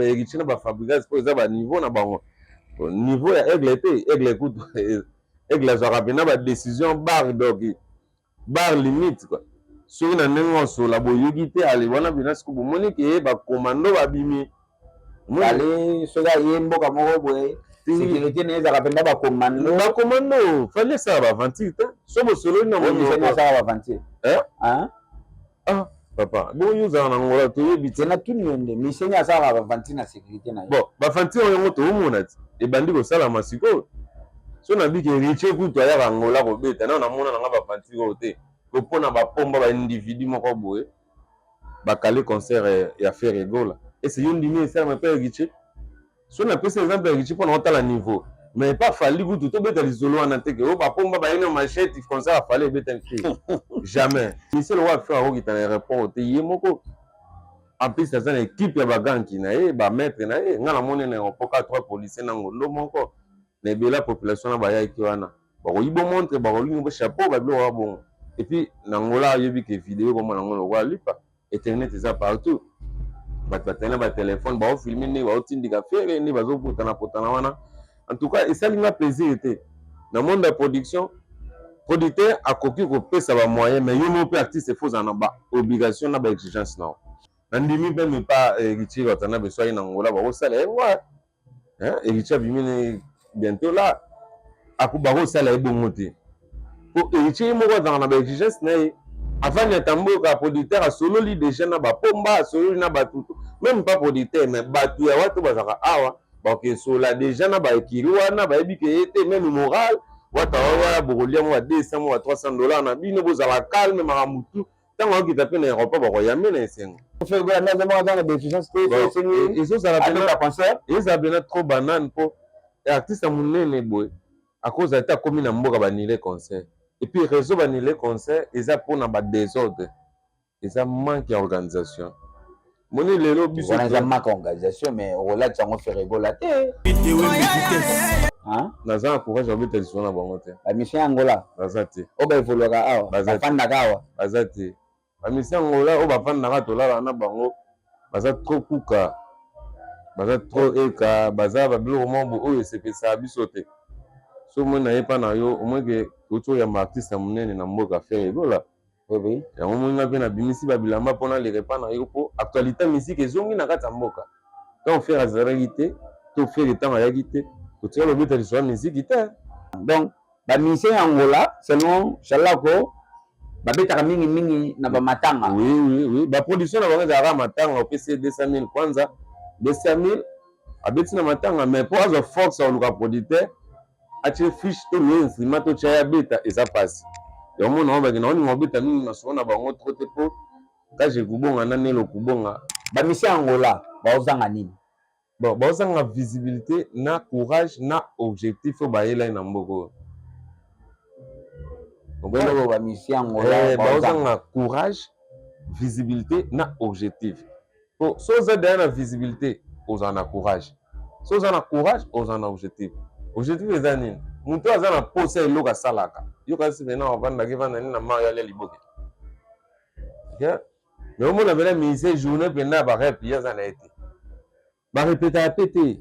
héritier na ba fabricants po eza ba niveau na bango niveau ya aigle te aigle kutu aigle azwaka mpena ba décision bar donc bar limite quoi soki na ndenge osola boyoki te ale wana mpena siko bomoni ke bakomando babimi ale soki aye mboka moko boye sécurité na ezaka mpena bakomando fali esala baventure te so bosololi na misengo asala baventure papa boyo ozala na ngola toyebi te na tuni yo nde misengo asalaka baventure na sécurité na ye bon baventure yango toomona ti ebandi kosalama sikoyo so nabiki héritier kutu ayaka ngola kobeta nao namona nanga baventure oyo te kopona bapomba baindividu moko boye bakale concert ya fer egola ese yo ndimi esalama mpe héritier so napesi exemple ya héritier mpona kotala niveau mais pas fali kutu tobeta lisolo wana teke oyo bapomba bayeni machete concert afali ebeta nkri jamais misele oyo afer akokita na aéroport te ye moko en plus aza na équipe ya baganki na ye bamaître na ye nga namoni na aéroport ka 3 policier na ngondo moko na ebela population na bayaki wana bakoyiba montre bakolingi bo chapeau babiloko ya bongo epuis na ngola ayebi ke video komona ngo lokwa lipa internet eza partout bato batali na batelefone baofilme nde baotindika fere nde bazoputana wana en tout cas esalinga plaisir te na monde ya production producteur akoki kopesa bamoyen mais yo moko mpe artiste efo ozala na baobligation na baexigence nao nandimi mpe mepa héritier batana beso aye na ngola bakosala ye ngwa héritier abimini bientôt la bakosala ye bongo te po héritier ye moko azalaka na baexigence na ye afani ata mboka producteur asololi déjà na bapomba asololi na batutu même pas producteur mais bato ya wato bazalaka awa bakokesola déjà na baekiri wana bayebi ke ye te même moral wata wawa bokolia mwa 200 mwa 300 dollars na bino bozala calme makambo tu ntango akita mpe na aéroport bakoyambe na esengo ezala pena trop banane mpo artiste ya monene boye akozala te akomi na mboka banile concert epuis réseau banile concert eza mpona badésordre eza manque ya organisation moni lelo biso eza manque ya organisation mais okolati yango feregola te naza na courage babeta lisolo na bango te bamisien ya ngola baza te oyo baevoluaka awa bafandaka awa baza te bamisien ya ngola oyo bafandaka tolala na bango baza trop kuka baza trop eka baza babiloko moko oyo esepesaka biso te so omoi na ye mpa na yo omoike touti oyamba artiste ya monene na mboka fer egola yango moninga mpe nabimisi babilamba mpona lere mpa na yo mpo actualité misike ezongi na kati ya mboka ntango fer azalaki te to fer ntango ayaki te totika lobeta lisolo ya misiki te donc bamisien ya ngola selon shalako babetaka mingi na bamatanga oui baproduction na bango ezalaka matanga opesi 200 000 kwanza 200 000 abeti na matanga mais mpo azwa force aoluka producteur atie fiche to loye instrument to tia ya beta eza pasi yango mona bakenda oninga obeta mingi masolo na bango tro te mpo kaje kubonga na nelo kubonga bamisien ya ngola baozanga nini bon baozanga visibilité na courage na objectif oyo bayelai na mboka oyo obeloko bamisien ya ngola baozanga courage visibilité na objectif po so oza deya na visibilité ozala na courage so oza na courage ozala na objectif objectif eza nini moto aza na posa eloko asalaka yo kasi pena wavandaki vanda nini na mari alia liboke mais omona pena mise journée pena barep ye aza na ye te barepetaka pe te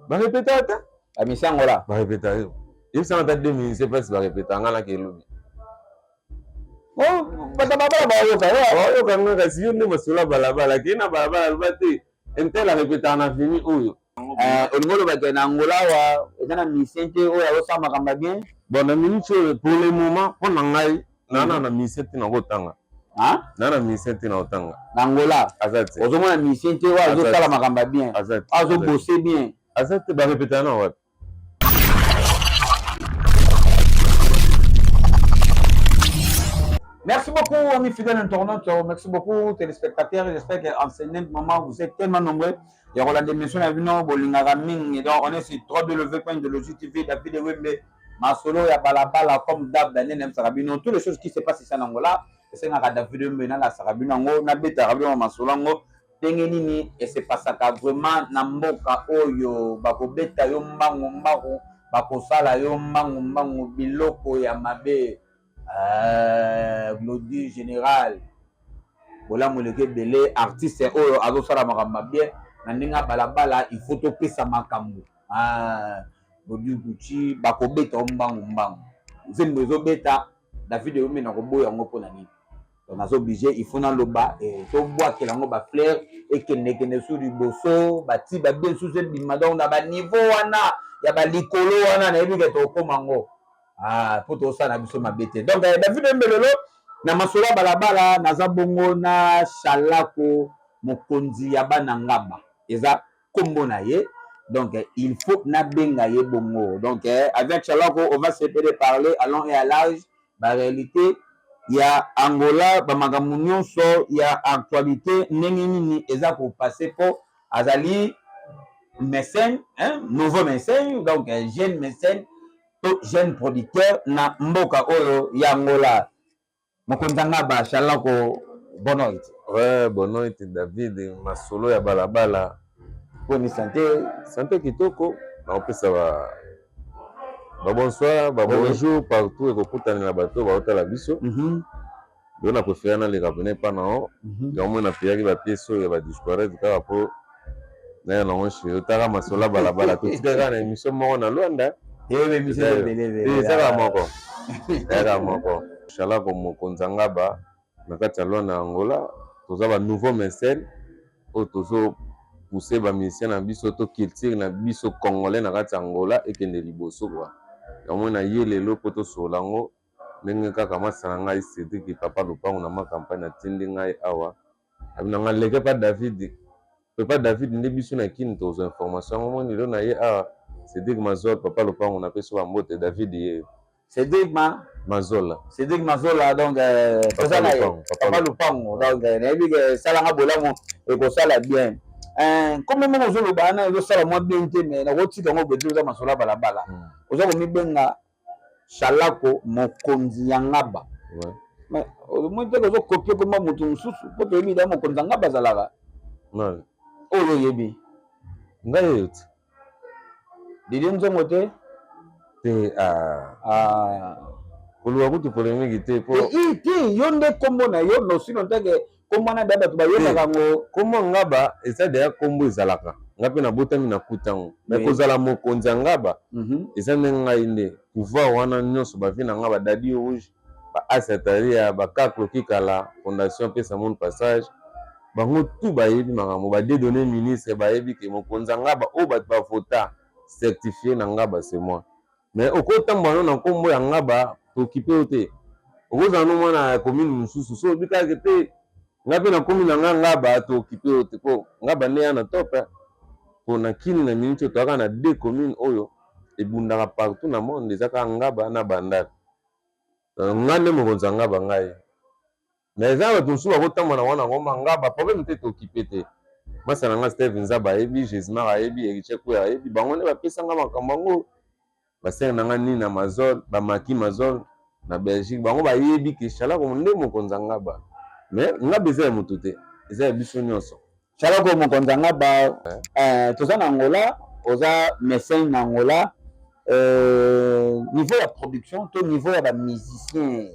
barepetaka te bamisien ya ngola barepetaka yo yebisanga ta 2 minise place barepetaka nga naka elobi bata babala baoyoka nga kasi yo nde masola balabala kei na balabala loba te intel arepetaka na fini oyo olingo olobaki na ngola awa eza na misien te oyo azosala makambo ya bien bon na minute oyo pour le moment mpo na ngai nana na misien te na kotanga nana misien te na kotanga na ngola aza te ozomona misien te oyo azosala makambo ya bien azobose bien aza te barepetaka na wapi Merci beaucoup, amis fidèles internautes. Merci beaucoup, téléspectateurs. J'espère qu'en ce moment, vous êtes tellement nombreux. Il y aura des missions à venir. Donc, on est sur www.delogitv, David Wembe, Masolo, Yabalabala, comme Dab, Daniel M. Sarabino. Toutes les choses qui se passent ici en Angola. C'est un David Wembe, la Sarabino, Nabet, Sarabino, Masolango, Tengenini, et c'est pas ça vraiment Namboka, Oyo, Bakobeta, Yombango, Mbago, Bakosala, Yombango, Biloko, Yamabe. Glody général voilà moleke belé artiste oyo azosala makambo bien na ndenge balabala il faut topesa makambo bodi kuchi bakobeta mbangu nzembo ezobeta David Wembe na koboya yango mpona nini donc azo obligé il faut naloba tobwakela yango bafleur ekendekende sur liboso bati babie susu ebima donc na baniveau wana ya balikolo wana nayebi ke tokóma yango mpo tosala biso mabe te donc David Wembe lelo na masolo ya balabala naza bongo na Shalako mokonzi ya bana ngaba eza kombo na ye donc il faut nabenga ye bongo donc avec Shalako on va se parler à long et à large la réalité il y a Angola bamakambo nyonso il y a actualité ndenge nini eza ko passer po azali mécène nouveau mécène donc jeune mécène to jeune producteur na mboka oyo ya Angola mokonzanga ba Shalako bonoit ouais bonoit David masolo ya balabala poni santé kitoko na opesa ba bonsoir ba bonjour partout ekokutanela bato baotala biso yo na préféré na leka pene pa nao yango na peyaki bapiese oyo ya badisparete kaka po naya nango chez otaka masolo ya balabala totikaka na émission moko na Lwanda ezaka moko Shalako mokonzi ngaba na kati ya Lwanda Angola toza ba nouveau mécène oyo tozo pousser ba musicien na biso to culture na biso congolais na kati ya Angola ekende liboso kwa yango na ye lelo po tosola ngo ndenge kaka masana ngai Cédric papa lupango na ma campagne atindi ngai awa abina ngaleke pa David papa David nde biso na kini tozo information ngo lelo na ye awa Cédric Mazol papa lupango na peso ba mbote David ye Cédric Mazola donc papa lupango donc nayebi ke salanga bolamu ekosala bien comme moko ozoloba na ezosala mwa bien te mais nakotika ngo betu oza masolo ya balabala oza komibenga Shalako mokonzi ya ngaba mais moi te ozokopie komba motu mosusu mpo toyebi da mokonzi ya ngaba azalaka oyo oyebi ngai oyo te didi nzongo te koluka kutu polémique te po te yo nde kombo na yo nosino teke kombo na da bato bayebaka ngo kombo ngaba eza deya kombo ezalaka nga mpe nabotami na kutango me kozala mokonzi ya ngaba eza nde ngai nde pouvoir wana nyonso bavi na nga badadi rouge baasataria bakaklo kikala fondation pesa monde passage bango tu bayebi makambo badedone ministre bayebi ke mokonzi ya ngaba oyo bato bavota certifié na ngaba c'est moi mais okotambola no na nkombo ya ngaba tokipe yo te okozala no mwana ya commune mosusu so obikaka te nga mpe na commune na nga ngaba tokipe yo te mpo ngaba nde ya na tope mpo na kini na miniti oyo toyaka na 2 commune oyo ebundaka partout na monde eza kaka ngaba na bandaka nga nde mokonzi ya ngaba ngai mais eza bato mosusu bakotambola na wana ngomba ngaba problème te tokipe te masana nga Steve Nzaba ayebi Jesmar ayebi Eriche Kwe ayebi bango nde bapesanga makambo yango basere na nga nini na Mazol bamaki Mazol na Belgique bango bayebi ke Shalako nde mokonzi ya ngaba mais ngaba eza ya motu te eza ya biso nyonso Shalako mokonzi ya ngaba toza na Angola oza mécène na Angola niveau ya production to niveau ya bamusicien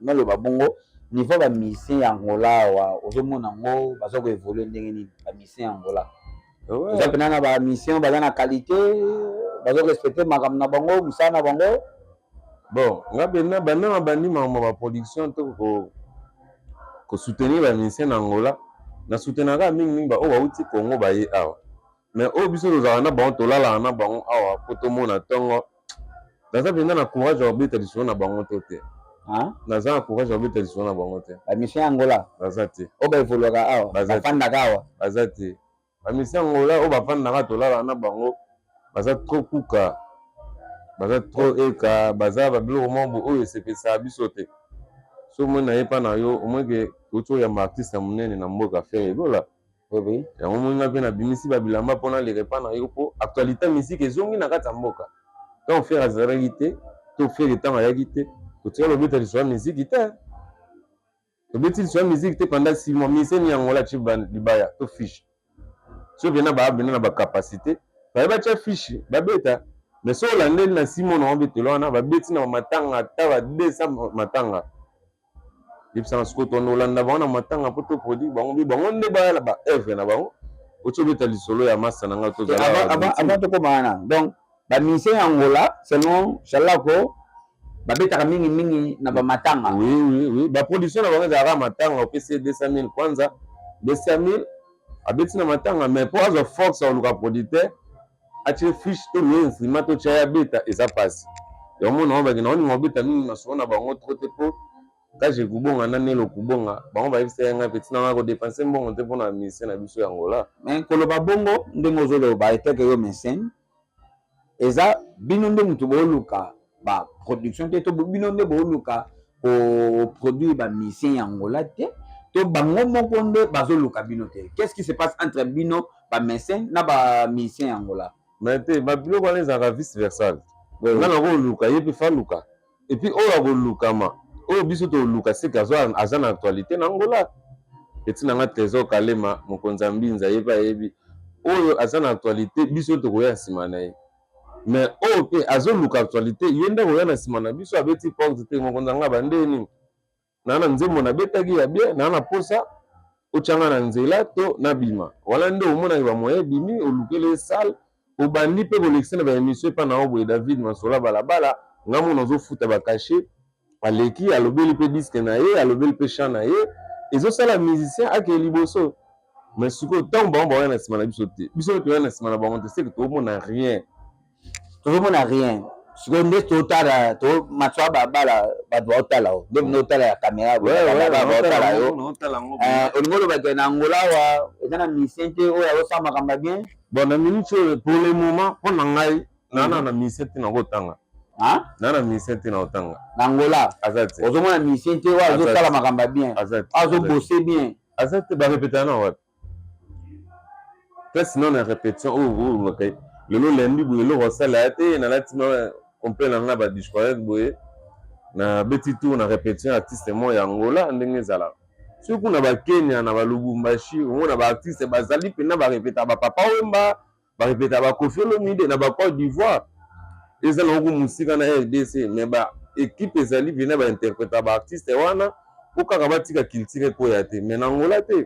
naloba bongo niveau bamusicien ya Angola awa ozomona ngo baza koévolue ndenge nini bamusicien ya Angola oza mpena na bamusicien baza na qualité baza korespecte makambo na bango mosala na bango bon nga mpena bandanga bandi makambo ya baproduction to kosoutenir bamusicien na Angola na soutenaka mingimingi baoyo bauti Congo baye awa mais oyo biso tozalaka na bango tolalaka na bango awa po tomona ntongo naza mpenza na courage ya kobeta lisolo na bango to te naza na courage ya kobeta lisolo na bango te bamusicien ya Angola baza te oyo baevoluaka awa bafandaka awa baza te bamusicien ya Angola oyo bafandaka tolalaka na bango baza trop kuka baza trop eka baza babiloko moko oyo esepesaka biso te so omoi nayepa na yo omoike outi oyamba artiste ya monene na mboka fere ebola yango moninga mpe nabimisi babilamba mpona lerepa na yo mpo actualité misike ezongi na kati ya mboka ntango fere azalaki te to fere ntango ayaki te totika lobeta lisolo ya miziki te tobeti lisolo ya miziki te pendant 6 mois miseni yango la ti libaya to fiche so mpena baabena na bacapacité bayeba tia fiche babeta mais so olandeli na 6 mois na obetelo wana babeti na matanga ata ba 200 matanga yebisanga sikoyo tondo olanda bango na matanga mpo to produit bango nde bayala baevre na bango otobeta lisolo ya masa na nga avant tokomana donc bamisien Angola selon Chalako babetaka mingi na bamatanga. Oui baproduction na bango ezalaka matanga opesi 200 000 kwanza 200 000 abeti na matanga mais po azwa force oluka producteur atie fiche to le instrument to tia ya beta eza pasi yango na obaki na oni ngobeta mingi masolo na bango trop te po kaje kubonga na nelo kubonga bango ba yebisa yanga petit na ko dépenser mbongo te pona mission na biso yangola mais koloba bongo ndenge ozoloba eteke yo mécène eza bino nde mutu boluka ba production te to bino nde boluka ko produire ba mission yangola te to bango moko nde bazoluka bino te. Qu'est-ce qui se passe entre bino ba mécène na ba mission yangola? Mais te ba biloko wana ezaka vice versa nga na koluka ye mpe fa luka et puis oyo akolukama oyo biso toluka seke aza na actualité na Angola eti na nga Trésor Kalema mokonzi ya Mbinza ye mpe ayebi oyo aza na actualité biso tokoya nsima na ye mais oyo mpe azoluka actualité ye nde akoya na nsima na biso abeti porte te mokonzi anga bandeni naa na nzembo nabetaki ya bien naa na posa otyanga na nzela to nabima wala nde omonaki bamoye ebimi olukeli esale obandi mpe kolekisa na baémission epa na oboye David Masola balabala nga mona ozofuta bakashe aleki alobeli mpe diske na ye alobeli mpe chant na ye ezosala musicien akeye liboso mais sikoyo ntango bango baoya na nsima na biso te biso toya na nsima na bango te seke tozomona rien sikoyo nde totala to matwa babala bato baotala o nde bino otala ya kamera baotala yo olingi olobaki na Angola awa eza na musicien te oyo azosala makambo ya bien. Bon na minute oyo pour le moment mpo na ngai nana na musicien te na kotanga nana musicien te na kotanga na Angola aza te ozomona musicien te oyo azosala makambo ya bien azobose bien aza te barepeta na wapi place non na répétition oyo lelo lendi boye eloko osala ya te nalatima complet na nga badiscoret boye na beti tour na répétition artiste mo ya Angola ndenge ezalaka soki kuna bakenya na balubumbashi omona baartiste bazali mpena barepeta bapapa wemba barepeta bakofi olomide na bacote d'ivoire eza na oko mosika na RDC mais baekipe ezali mpena bainterpreta baartiste wana po kaka batika culture ekoya te mais na Angola te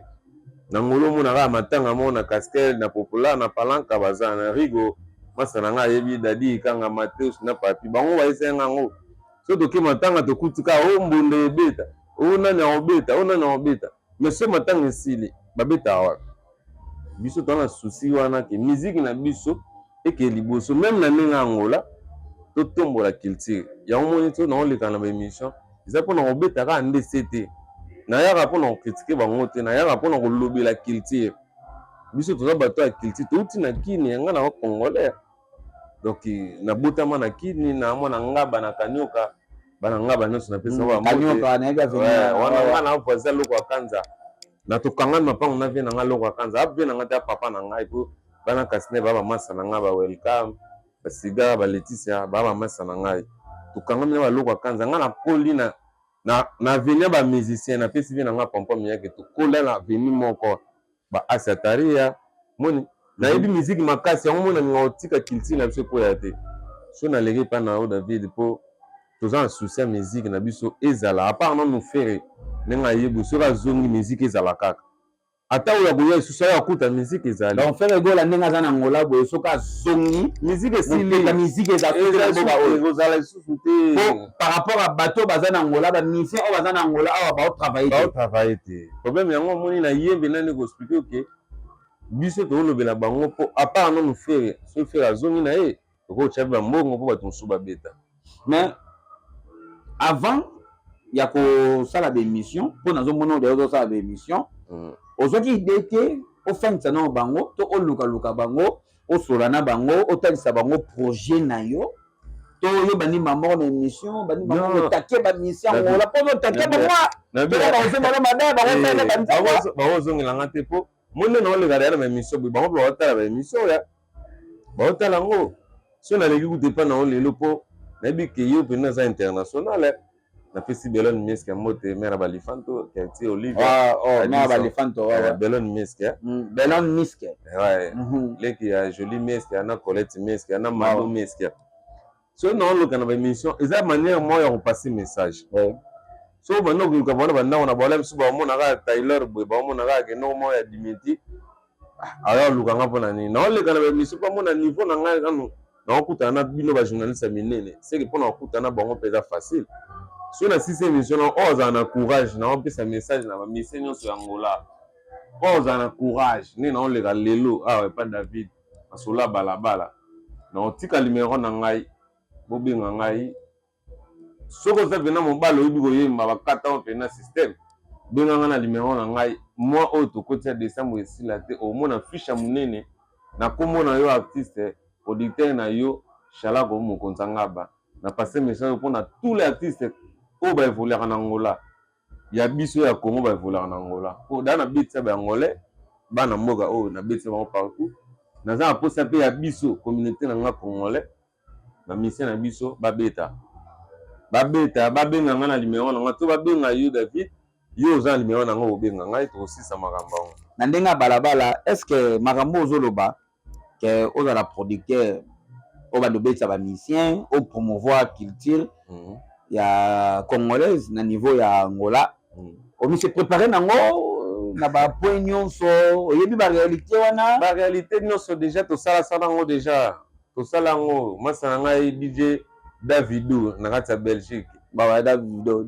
na Angola omonaka matanga mo na Castel na Popular na Palanka baza na Rigo masa na nga ayebi Dadi Ikanga Mateus na Papi bango bayesenga yango so toke matanga tokutika o mbonde ebeta o nani aobeta mais so matanga esili babeta awa biso tona souci wana ke musique na biso eke liboso même na ndenge Angola totombola culture yango moni to na oleka na baémission eza mpona kobetaka nde sete nayaka mpona kokritike bango te nayaka mpona kolobela culture biso toza bato ya culture touti na kini yanga na congolais donc nabotama na kini na mwana ngaba na kanyoka bana ngaba nyonso napesa wana nga na voisin loko akanza na tokanga mapango na vie na nga loko akanza ape na nga te papa na ngai po bana kasine baba masa na nga ba welcome basiga ba Leticia baba masa na ngai tokanga mina ba loko akanza nga na koli na venir ba musicien na pesi vie na nga pompo miyake to kola na veni moko ba asataria moni na yebi musique makasi yango mona nga otika culture na biso ko ya te so na legi pa na o David po toza na souci ya musique na biso ezala à part non faire nenga yebu so ka zongi musique ezala kaka ata oya koya lisusu ya kuta musique ezali donc faire egola ndenge aza na Angola boye so ka zongi musique esili la musique ezala lisusu te par rapport à bateau baza na Angola ba musicien oyo baza na Angola awa baotravaille te problème yango omoni na yembe nani koexplike oke biso toolobela bango mpo à part non faire so faire azongi na ye okotya bambongo mpo bato mosusu babeta mais avant ya kosala baémission mpo nazomona oyo ozosala baémission ozwaki idée te ofangisa nano bango to olukaluka bango osola na bango otalisa bango projet na yo to oyebani moko na émission bani bango otake bamission ngola mpo otake baozongelanga te mpo monde na olekala ya na baémission boye bango mpe baotala baémission oya baotala yango so naleki kuta epa na o lelo mpo nayebi ke yo mpena aza international napesi Belon Miske mote mera balifanto quartier Olive mera balifanto Belon Miske Belon Miske leki ya Jolie Miske ana Colette Miske ana Mado Miske so na oloka na baémission eza manière moya ya kopasser message so banda okoluka bona bandako na baola biso baomonaka Taylor boye baomonaka kenoko moya ya Dimitri alors lukanga mpona nini naoleka na bamiso mpo mona niveau na ngai kano naokutana na bino bajournaliste ya minene seke mpona okutana bango mpe eza facile so na sisi émission na oyo ozala na courage naopesa message na bamise nyonso ya ngola oyo ozala na courage nde naoleka lelo awa epa David masola balabala naotika limero na ngai bobenga ngai soki oza pena mobali oyebi koyemba bakata o pena système benga ngai na limero na ngai mwa oyo tokoti ya décembre esila te omona fiche ya monene nakomona yo artiste producteur na yo Shalako mokonzi ngaba na passe message mpona tous les artistes oyo baevoluaka na ngola ya biso ya Congo baevoluaka na ngola oyo da na betisa baangolais bana mboka oyo na betisa bango partout naza na posa mpe ya biso communauté na nga congolais bamisien na biso babeta babenga ngai na limero na ngai to babenga yo David yo oza na limero na ngai obenga ngai tokosisa makambo yango na ndenge ya balabala est ce que makambo ozoloba ke ozala producteur oyo bandobetisa bamisien oyo promouvoir culture ya congolaise na niveau ya Angola omise préparé nango na bapoint nyonso oyebi baréalité wana baréalité nyonso déjà tosalasala yango déjà tosala yango masa na ngai DJ Davido na kati ya Belgique Davido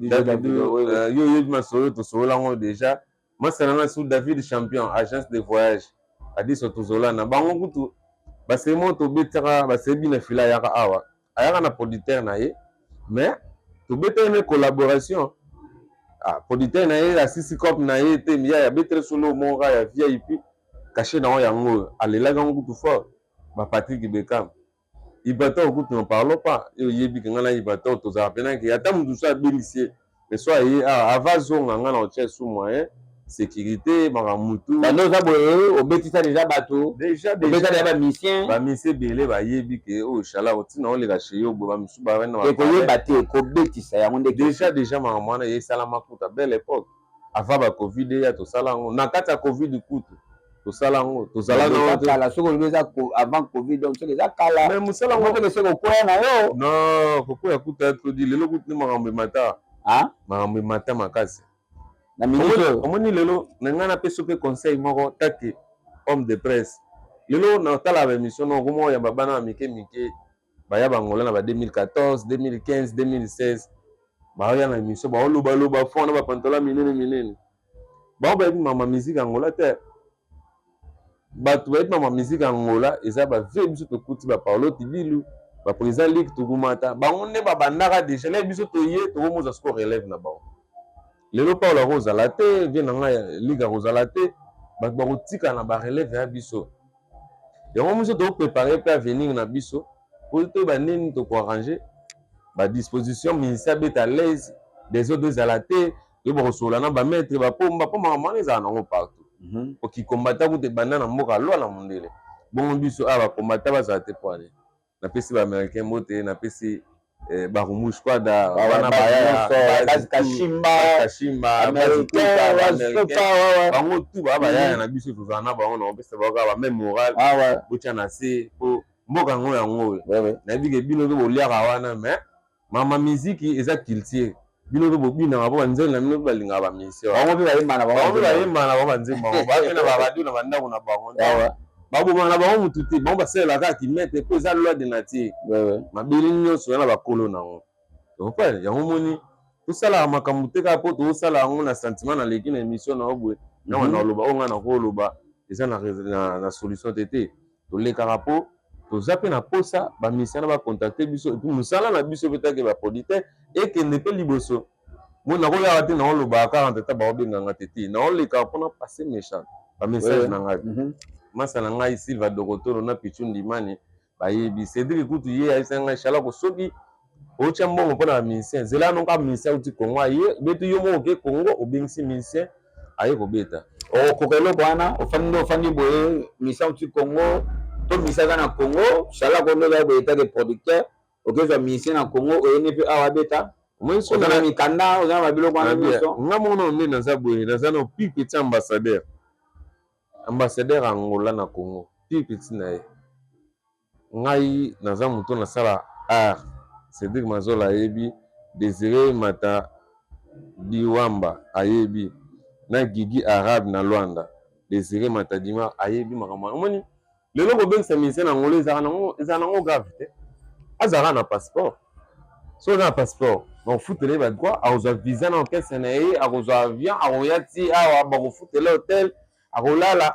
yo oyebi masolo tosolola yango déjà masa na ngai sur David Champion agence de voyage adiso tozola na bango kutu basemo tobetaka basebi na fila ayaka awa ayaka na producteur na ye mais tobetaka une collaboration producteur na ye asisi cop na ye te ya betere solo moko ya VIP caché na yango alelaka yango kutu fort Patrick Bekam Ibato kutu ne parlons pas oyebi nga na Ibato tozala pena ke ata mutu so abelisie mais so aye avazonga nga na otie sous moyen sécurité makamutu bando za boye obetisa déjà bato déjà obetisa ba misien belé bayebi ke o shala otina oleka chez yo bo ba misu ba na ba koyeba te ko betisa yango nde déjà makamwana ye sala makuta belle époque avant ba covid ya to sala ngo na kati ya covid kutu to sala ngo to sala ngo kala soko leza avant covid donc soko za kala mais musala ngo te soko koya na yo non koko ya kuta to di lelo kutu makambo mata makambo mata makasi na minute omoni lelo na nga na peso pe conseil moko take homme de presse lelo na tala ba émission no komo ya babana mike baya bangola na ba 2014 2015 2016 baya na émission ba loba fond na ba pantola minene ba ba mama musique angola te bato ba mama musique angola eza ba vie biso to kuti ba Paulo Tibilu ba président Ligue Tugumata bango ne ba bandaka déjà les biso to ye to mo za score relève na ba lelo Paula kozala te vie na ngai liga kozala te bato bakotika na barelève ya biso yango miso tokoprépare mpe avenir na biso po toyeba nini tokoarrange badisposition ministère beta l'aise des autres ezala te toyeba kosolola na bamaître bapomba mpo makambo wana ezala nango partout okikombata kutu ebanda na mboka lwa na mondele bongo biso awa bakombata bazala te poane napesi baaméricain mbote napesi Barumu Squada wana baya Kashimba bango tu baya na biso tozala na bango na opesa baka ba même moral botia na se po mboka ngo yango nayebi ke bino to boliaka wana mais mama miziki eza culture bino to bobina po banzeli na bino balinga ba mission bango pe bayemba na bango banzemba bango bapena ba radio na bandako na bango baboma na bango mutu te bango basalelaka kaka kimete mpo eza loi de nature mabeli nyonso yana bakolo nango opale yango moni tosalaka makambo te kaka mpo tozosala yango na sentiment na leki na émission na obwe nanga na oloba oyo nga na koloba eza na solution te te tolekaka mpo toza mpe na posa bamisien na bacontacte biso epuis mosala na biso mpe take baproducteur ekende mpe liboso mo nakoyaka te naolobaka kaka tata baobenganga te te naolekaka mpona passe méchant bamessage na ngai masa na ngai Silva Dokotoro na Pichu Ndimani bayebi Cédric kutu ye ayisa ngai Shalako soki otia mbongo mpona bamisien zela nonka misien uti Congo aye betu yo moko ke Congo obengisi misien aye kobeta okoka eloko wana ofandi boye misien uti Congo to misien aza na Congo Shalako ndoza boye etake producteur okezwa misien na Congo oyeni mpe awa beta oza na mikanda oza na babiloko wana nyonso nga mona nde naza boye naza na pi petit ambassadeur Angola na Congo pi petit na ye ngai naza moto nasala art Cédric Mazola ayebi Désiré Mata Diwamba ayebi na Gigi Arabe na Luanda Désiré Matadima ayebi makambo omoni lelo kobengisa musicien na ngolo ezala nango grave te azala na passeport so na passeport bakofutela ye badroit akozwa visa na orchestre na ye akozwa avion akoya ti awa bakofutela hotel akolala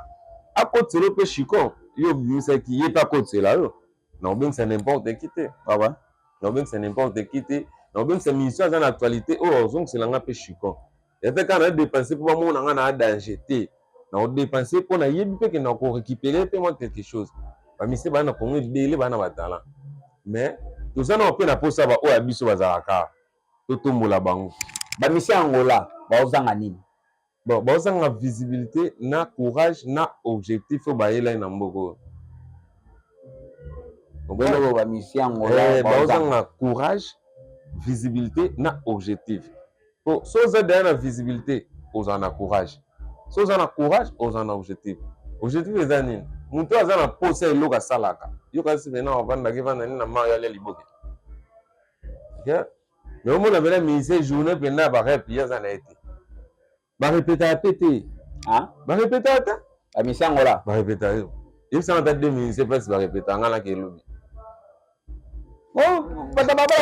akotela mpe chicon yo obimisaki ye mpe akotela yo na kobengisa n'importe qui te na kobengisa n'importe qui te na kobengisa musicien aza na actualité oyo ozongisela nga mpe chicon ya te kaka na dépense mpo bamona nga na danger te na kodepanse mpo nayebi mpe ke na korécupere mpe mwa quelque chose bamisie baa na kongo ebele baa na batalant mais toza na mpe na posa oyo ya biso bazalaka totombola bango bamisie ya Angola baozanga nini bon baozanga visibilité na courage na objectif oyo bayelai na mboka oyo bamisie ya Angola baozanga courage visibilité na objectif po so oza daya na visibilité ozala na courage so oza na courage oza na objectif objectif eza nini moto aza na posa ya eloko asalaka yo kasi pena wavandaki vanda nini na mai alia liboke mais omona pena mise journée pena barep ye aza na ye te barepetaka pe te barepetaka te bamisie ya Angola barepetaka yo yebisanga ta 2000 place barepetaka nga naka elobi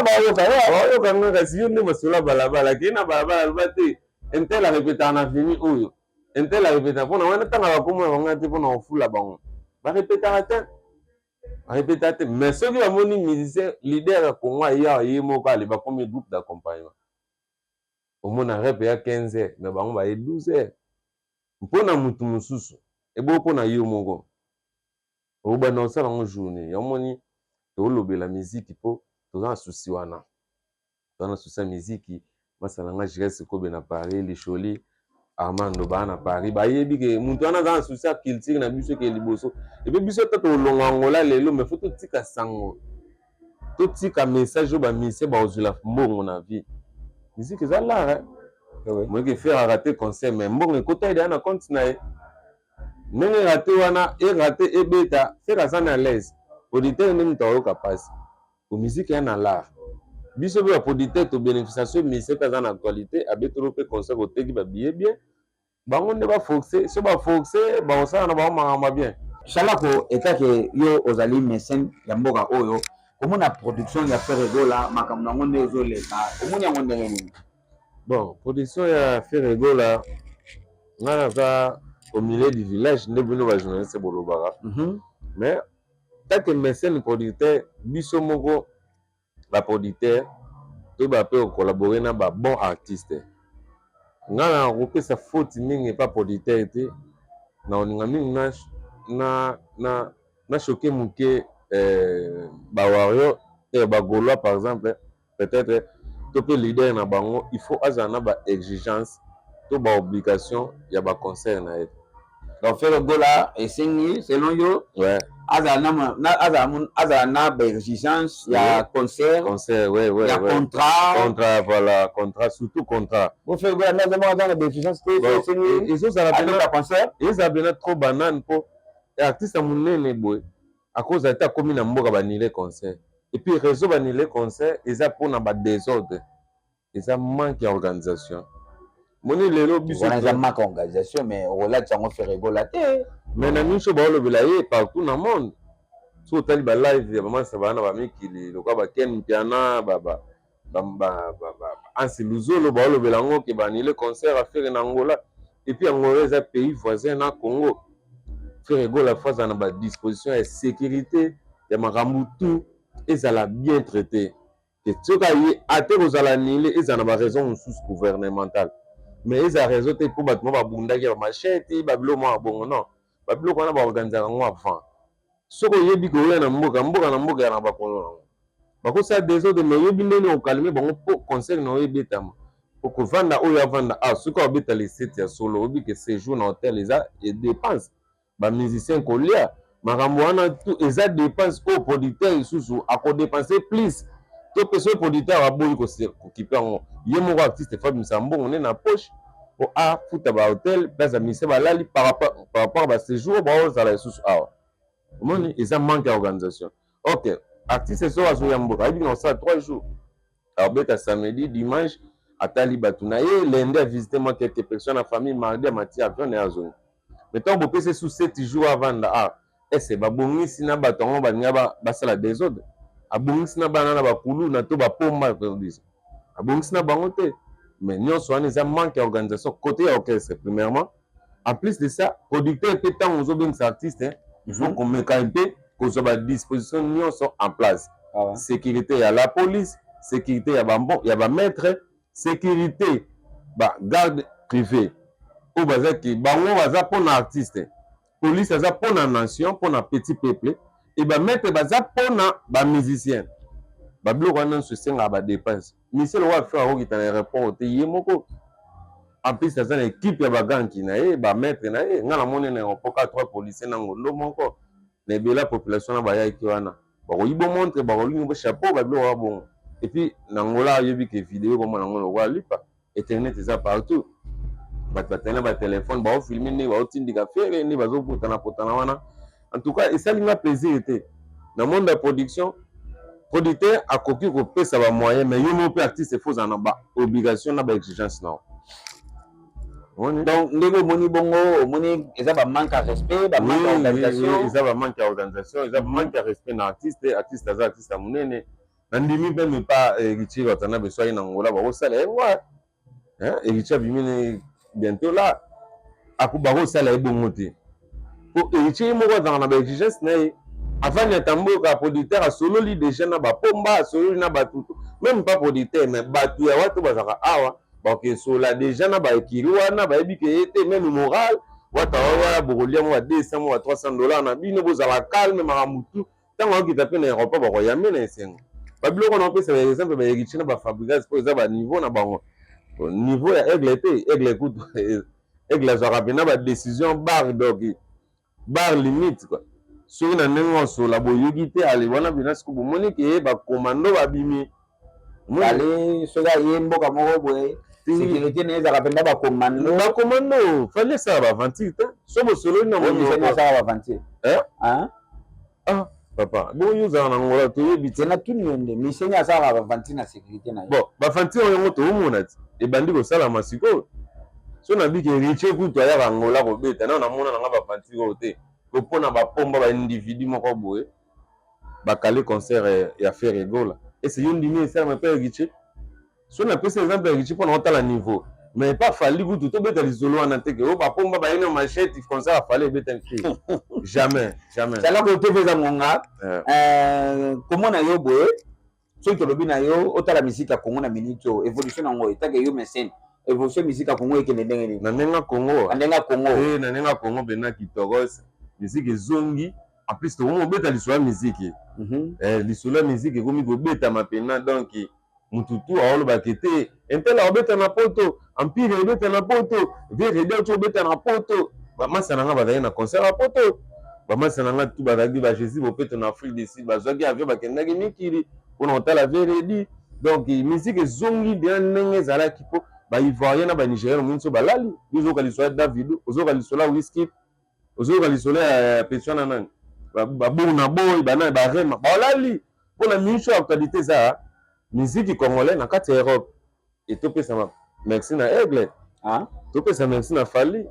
bayoka nga kasi yo nde masolo ya balabala kei na balabala aloba te intel arepetaka na fini oyo intel arepetaka mpona wana ntanga bakoma banga te mpona kofula bango barepetaka te mais soki bamoni musicien leader ya congo aya ye moko ale bakomi groupe d'accompagnement omona rep ya 15 heures mais bango baye 12 heures mpona mutu mosusu eboyo mpona yo moko obanda kosala yango journée yamoni toolobela miziki mpo toza na susi wana toza na susi ya miziki masala nga jires kobe na paris lisholi armando baa na paris bayebi ke moto wana aza na susi ya culture na biso ke liboso epe biso ta tolonga ngola lelo mais fo totika sango totika message oyo bamisie bakozwela mbongo na vie miziki eza lara moyeke feraka te concert mais mbongo ekota edeya na compte na ye ndenge rate wana erate ebeta fere aza na l'aise auditeur nde moto ayoka mpasi miziki ya na lara biso mpe bapauditeur tobénéficiation misie mpe aza na actualité abetolo mpe concert koteki babillet bien bango nde bafoxe so bafoxe bakosala na bango makambo bien Shalako etake yo ozali mécène ya mboka oyo komona production ya Ferregola makambo nango nde ezoleka omoni yango ndenge nini bon production ya Ferregola nga naza au milieu du village nde bino bajournaliste bolobaka mais take mécène producteur biso moko baproducteur toyeba mpe kocollabore na babon artiste nga na kopesa faute mingi epa producteur te na oninga mingi na choke moke bawario bagaulois par exemple peut-être to mpe leader na bango il faut azala na baexigence to baobligation ya baconcert na ye donc Ferregola esengi selon yo azala na baexigence ya concert ya contrat voilà contrat surtout contrat bo Ferregola nazama aza na baexigence te esengi ezala pena trop banane mpo artiste ya monene boye akoza te akomi na mboka banile concert et puis réseau banile concert eza mpona badésordre eza manque ya organisation moni lelo biso eza manque ya organisation mais okolati yango Ferregola te mais na miso baolobela ye partout na monde so otali balive ya bamansa bana bamikili lokwa baken mpiana ansi luzolo baolobela yango ke banile concert afere na Angola et puis Angola eza pays voisin na Congo Ferregola fois na badisposition ya sécurité ya makambo tout ezala bien traité et soki aye ate kozala nile ezala na baraison mosusu gouvernementale mais ezala raison te mpo bato mo babundaki ya bamachete babilo mwa bongo non babiloko wana baorganizaka yango avant soki oyebi koya na mboka ya na bakolo nango bakosala desordre mais oyebi ndeni okalme bango mpo concert na oyo ebetama okovanda oyo avanda soki abeta lesete ya solo oyebi ke séjour na hotel eza dépense bamusicien kolia makambo wana tu eza dépense oyo producteur lisusu akodepense plus to mpe soki producteur aboyi kokipe yango ye moko artiste fabimisa mbongo nde na poche po afuta bahotel place ya musicien balali par rapport a baséjour baozala lisusu awa omoni eza manque ya organisation ok artiste soki azoya mboka ayebi na kosala 3 jours abeta samedi dimanche atali bato na ye lundi avisite mwa quelques personnes na famille mardi amati avion na ye azongi mais tant que vous sous 7 jours avant là et c'est babongisi na batongo baninga basala désordre abongisi na bana na bakulu na to bapomba perdis abongisi na bango te mais nyonso wana eza manque d'organisation côté orchestre premièrement en plus de ça producteur peut tant ozobengisa artiste il faut qu'on mette un peu kozwa ba disposition nyonso en place sécurité ya la police sécurité ya bambo ya ba maître sécurité ba garde privé o bazaki bango baza pona artiste police aza pona nation pona petit peuple et ba maître baza pona ba musicien ba biloko wana se senga ba dépense monsieur le roi faire okita na aéroport te ye moko en plus aza na équipe ya bagangi na ye ba maître na ye nga na moni na aéroport 3 policiers na ngondo moko na ebela population na bayaki wana bakoyibo montre bakolingi bo chapeau ba biloko wa bongo et puis na ngola yebi ke vidéo comme na ngolo wa lipa internet eza partout batena ba téléphone ba filmer ni ba otindika fere ni bazokutana potana wana en tout cas esalinga plaisir te na monde de production producteur akoki kopesa ba moyen mais yo mo pe artiste faut en ba obligation na ba exigence na donc ndenge omoni bongo omoni eza ba manque à respect ba manque d'organisation eza ba manque à organisation eza ba manque à respect na artiste artiste aza artiste ya monene na ndimi mpe me pas héritier batana besoin na ngola ba kosala ye wa héritier bimine bientôt là akuba kosala ye bongo te po héritier moko azanga na ba exigence na ye avant ya tamboka producteur asololi déjà na bapomba asololi na batutu même pas producteur mais batu ya watu bazaka awa bakesola déjà na baekiri wana bayebi ke ye te même moral wata wawa bokolia mo ba 200 mo ba 300 dollars na bino bozala calme makamutu ntango okita mpe na aéroport bakoyambe na esengo babiloko na opesa baexemple baheritier na bafabricage po eza baniveau na bango niveau ya aigle te aigle kutu aigle azwaka mpena badécision bar donc bar limite quoi soki na ndenge osola boyoki te ale wana mpena siko bomoni ke bakomando babimi ale soki aye mboka moko boye sécurité na ezaka mpenza bakomando fali esala baventure te so bosololi na asala baventure papa boyo ozala na ngola toyebi te na tuni yo nde miseni asalaka baventure na sécurité na ye bon baventure yango toomona ti ebandi kosalama sikoyo so nabiki héritier kutu ayaka ngola kobeta nao namona nanga baventure oyo te kopona bapomba baindividu moko boye bakale concert ya faire egola ese yo ndimi esalama mpe héritier so napesi exemple ya héritier mpona kotala niveau mais pas fali kutu tobeta lisolo wana teke oyo bapomba bayeni machete concert afali ebeta nkri jamais salako topesa ngonga komona yo boye soki tolobi na yo otala misika ya kongo na minute oyo évolution nango etake yo mécène évolution misika ya kongo ekende ndenge nini na ndenge ya kongo na ndenge ya kongo na ndenge ya kongo mpena kitoros misiki ezongi en plus tokomi kobeta lisolo ya misiki lisolo ya misiki ekomi kobetama mpena donc mututu aolobaka ete impele aobeta na poto empire ebeta na poto vrd ti obeta na poto bamasa na nga bazali na concert ya poto bamasa na nga tu bazalaki ba jésus bopeto na afrique du sud bazwaki avion bakendaki mikili mpona kotala vrd donc misiki ezongi dea ndenge ezalaki mpo baivoirien na banigérien omoni so balali ozoyoka lisolo ya davido ozoyoka lisolo ya whisky ozoyoka lisolo ya petio na nani babongo na boyi bana barema balali mpona ministre ya actualité eza musique congolais na kati ya Europe et topesa merci na aigle topesa merci na fali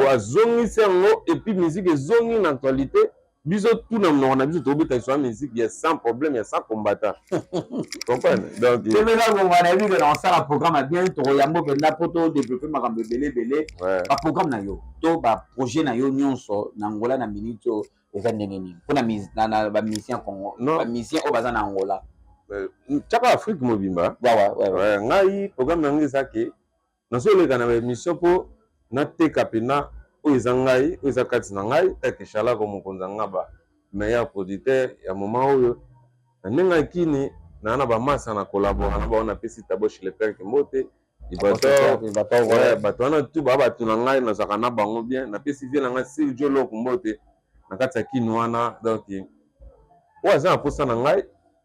azongisi yango et puis musique ezongi na actualité biso tuna monoko na biso tobeta lisolo ya musique ya sans problème ya sans combattant comprendre donc topesa ngonga na yebi ke na osala programme ya bien tokoyambo mpenza mpo todéveloppe makambo ebele baprogramme na yo to baprojet na yo nyonso na ngola na minute oyo eza ndenge nini mpona bamisien congo bamisien oyo baza na angola tiaka afrique mobimba ngai programme nango eza ke nazoleka na baémission mpo nateka mpena oyo eza ngai oyo eza kati na ngai take shalako mokonzi anga ba meilleur producteur ya moma oyo na ndenge akini naa na bamasa na kolabora na bao napesi tabo chez le père kimbote bato wana tu baa bato na ngai nazalaka na bango bien napesi vie na ngai sergio loko mbote na kati ya kini wana donc oyo aza na mposa na ngai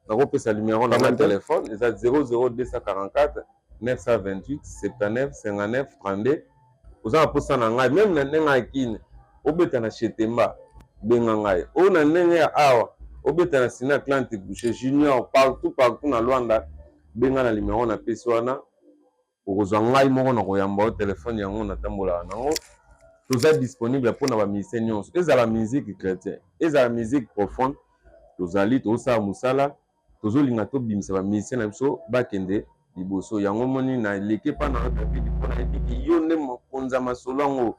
nakopesa numéro na ngai telefone eza 00244 928 79 59 32 oza na mposa na ngai meme na ndenge ya kine obeta na chetemba benga ngai oyo na ndenge ya awa obeta na sina atlante boucher junior partout na lwanda benga na numéro napesi wana okozwa ngai moko na koyamba o telefone yango natambolaka nango toza disponible mpona bamisien nyonso ezala musique chrétien ezala musique profonde tozali tozosala mosala tozolinga tobimisa bamisien na biso bakende liboso yango moni naleki mpa na David mpona yebiki yo nde mokonzi ya masolo yango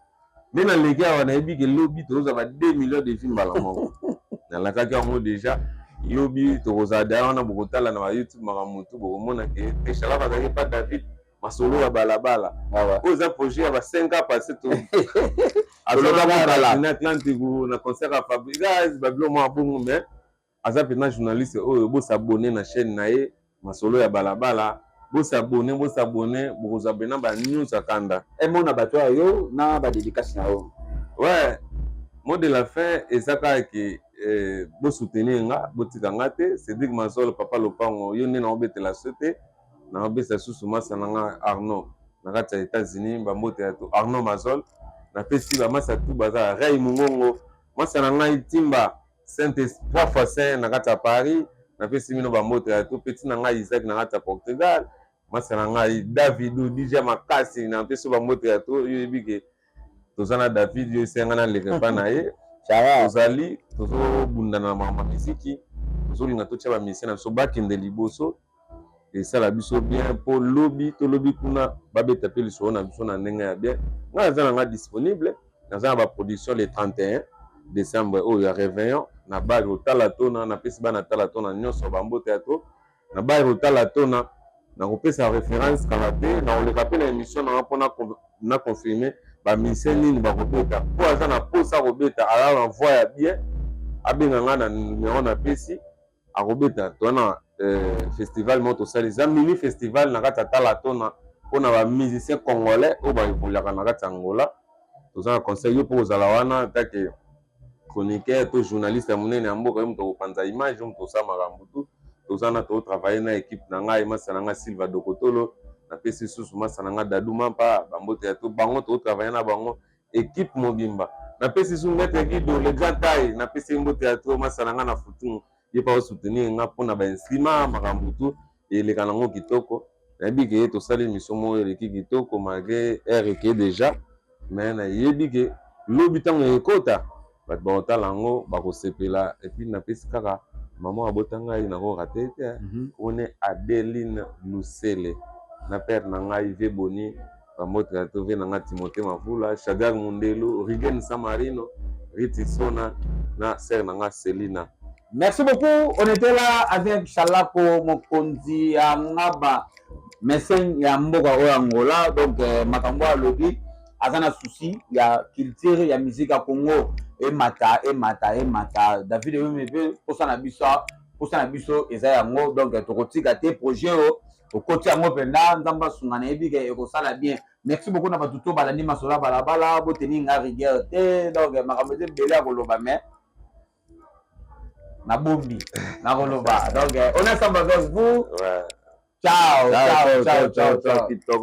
nde naleki awa nayebi ke lobi tozozwa ba 2 millions de films mbala moko nalakaki yango déjà yobi tokozala daya wana bokotala na ba YouTube makambo tu bokomona ke Téchala bazalaki mpa David masolo ya balabala oyo eza projet ya ba 5 ans passé to azolaka na Atlantique na concert ya Fabrice babilo mwa bongo mais aza pena journaliste oyo bosabone na chaîne na ye masolo ya balabala bosabone bokozwa na ba news akanda emona bato yo na ba dédicace na yo ouais mot de la fin eza kaka ke bosoutenir nga botika nga te Cédric Mazolo papa lopango yo nde naobetela so te naobetela susu masa na nga Arnaud na kati ya États-Unis bambote ya to Arnaud Mazol napesi bamasa tu baza Ray Mungongo masa na ngai Timba Saint-Esprit 3x5 na kati ya Paris napesi mino bambote ya to peti na ngai Isaac na kati ya Portugal masa na ngai David DJ Makasi napesi bambote ya to yo yebike toza na David yo esenga na leke mpa na ye tozali tozobundana na mama miziki tozolinga totia bamisien na biso bakende liboso esala biso bien mpo lobi tolobi kuna babeta mpe lisolo na biso na ndenge ya bien ngai naza na nga disponible naza na baproduction le 31 décembre oyo ya réveillon na bari otala tona napesi bana tala tona nyonso bambote ya to na bari otala tona nakopesa référence kala te nakoleka mpe na émission nanga mpona na confirme bamisien nini bakobeta mpo aza na posa akobeta ala na voi ya bien abenga nga na numero napesi akobeta toana festival moko tosali eza mini festival na kati ya tala tona mpona bamusicien congolais oyo baevoluaka na kati ya Angola toza na conseil yo mpo kozala wana take chroniqueur to journaliste ya monene ya mboka yo moto kopanza image yo moto osala makambo tu toza na totravaille na équipe na ngai masa na ngai Silva Dokotolo napesi susu masa na ngai Dadou Mampa bambote ya to bango totravaille na bango équipe mobimba napesi susu maître Guido le grand taille napesi mbote ya to masa na ngai na futungu ye pa osoutenir nga mpona bainstrument makambo tu eleka nango kitoko nayebi ke ye tosali émission moko eleki kitoko malgré aire eke déjà mais nayebi ke lobi ntango ekota bato bakotala yango bakosepela epuis napesi kaka mama abota ngai nakorate te one Adeline Lusele na père na ngai Ve Boni bambote to ve na ngai Timothée Mavula Shagar Mundelu Rigen Samarino Riti Sona na sœur na ngai Selina. Merci beaucoup. On était là avec Chalako Mokonzi Angaba Mesen ya mboka o Angola donc makambo a lobi azana souci ya culture ya musique ya Congo et mata David Wemebe posana biso eza yango donc tokotika te projet au côté yango penda nzamba sungana ebika eko sala bien. Merci beaucoup na batuto balandi masola balabala boteni nga rigueur te donc makambo te bela koloba mais na bombi na koloba donc on est ensemble avec vous. Ouais. Ciao.